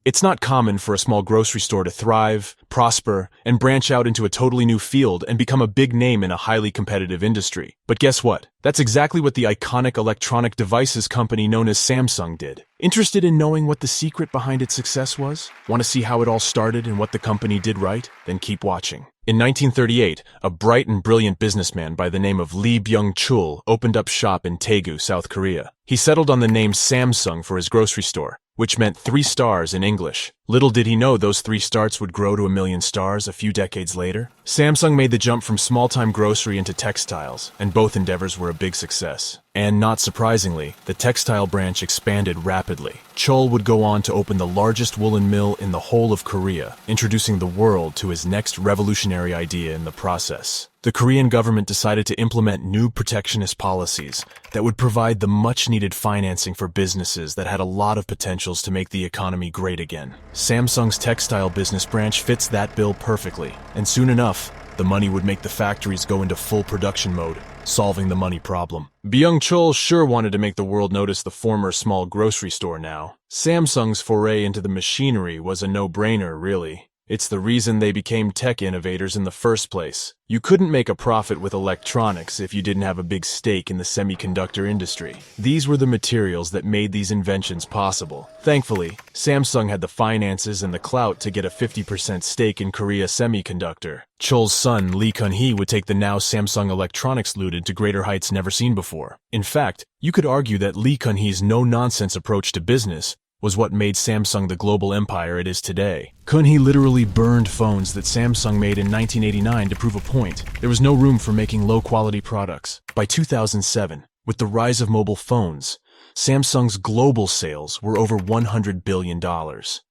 It's not common for a small grocery store to thrive, prosper, and branch out into a totally new field and become a big name in a highly competitive industry. But guess what? That's exactly what the iconic electronic devices company known as Samsung did. Interested in knowing what the secret behind its success was? Want to see how it all started and what the company did right? Then keep watching. In 1938, a bright and brilliant businessman by the name of Lee Byung-chul opened up shop in Daegu, South Korea. He settled on the name Samsung for his grocery store, which meant 3 stars in English. Little did he know those 3 stars would grow to 1,000,000 stars a few decades later. Samsung made the jump from small-time grocery into textiles, and both endeavors were a big success. And not surprisingly, the textile branch expanded rapidly. Chul would go on to open the largest woolen mill in the whole of Korea, introducing the world to his next revolutionary idea in the process. The Korean government decided to implement new protectionist policies that would provide the much-needed financing for businesses that had a lot of potentials to make the economy great again. Samsung's textile business branch fits that bill perfectly, and soon enough, the money would make the factories go into full production mode, solving the money problem. Byung-chul sure wanted to make the world notice the former small grocery store now. Samsung's foray into the machinery was a no-brainer, really. It's the reason they became tech innovators in the first place. You couldn't make a profit with electronics if you didn't have a big stake in the semiconductor industry. These were the materials that made these inventions possible. Thankfully, Samsung had the finances and the clout to get a 50% stake in Korea Semiconductor. Chul's son, Lee Kun-hee, would take the now Samsung Electronics Limited to greater heights never seen before. In fact, you could argue that Lee Kun-hee's no-nonsense approach to business was what made Samsung the global empire it is today. Kun-hee literally burned phones that Samsung made in 1989 to prove a point. There was no room for making low-quality products. By 2007, with the rise of mobile phones, Samsung's global sales were over $100 billion.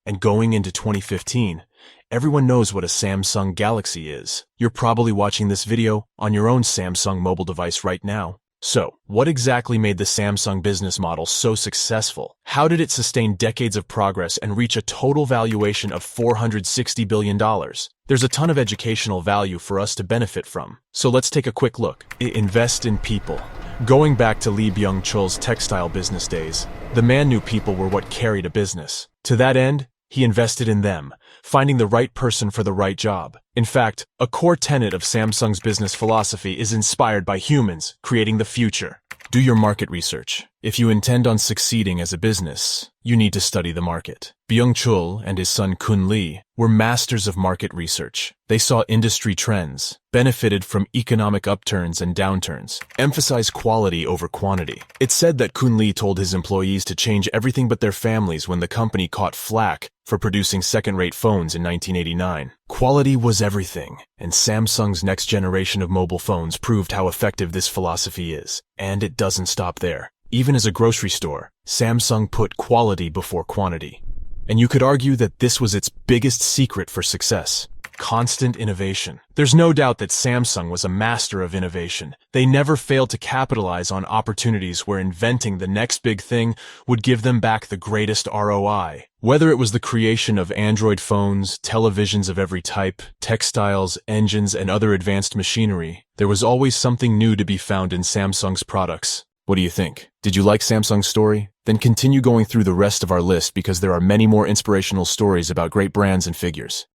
And going into 2015, everyone knows what a Samsung Galaxy is. You're probably watching this video on your own Samsung mobile device right now. So, what exactly made the Samsung business model so successful? How did it sustain decades of progress and reach a total valuation of $460 billion? There's a ton of educational value for us to benefit from. So let's take a quick look. Invest in people. Going back to Lee Byung-chul's textile business days, the man knew people were what carried a business. To that end, he invested in them, finding the right person for the right job. In fact, a core tenet of Samsung's business philosophy is inspired by humans creating the future. Do your market research. If you intend on succeeding as a business, you need to study the market. Byung-chul and his son Kun-lee were masters of market research. They saw industry trends, benefited from economic upturns and downturns, emphasized quality over quantity. It's said that Kun-lee told his employees to change everything but their families when the company caught flack for producing second-rate phones in 1989. Quality was everything, and Samsung's next generation of mobile phones proved how effective this philosophy is. And it doesn't stop there. Even as a grocery store, Samsung put quality before quantity. And you could argue that this was its biggest secret for success. Constant innovation. There's no doubt that Samsung was a master of innovation. They never failed to capitalize on opportunities where inventing the next big thing would give them back the greatest ROI. Whether it was the creation of Android phones, televisions of every type, textiles, engines, and other advanced machinery, there was always something new to be found in Samsung's products. What do you think? Did you like Samsung's story? Then continue going through the rest of our list because there are many more inspirational stories about great brands and figures.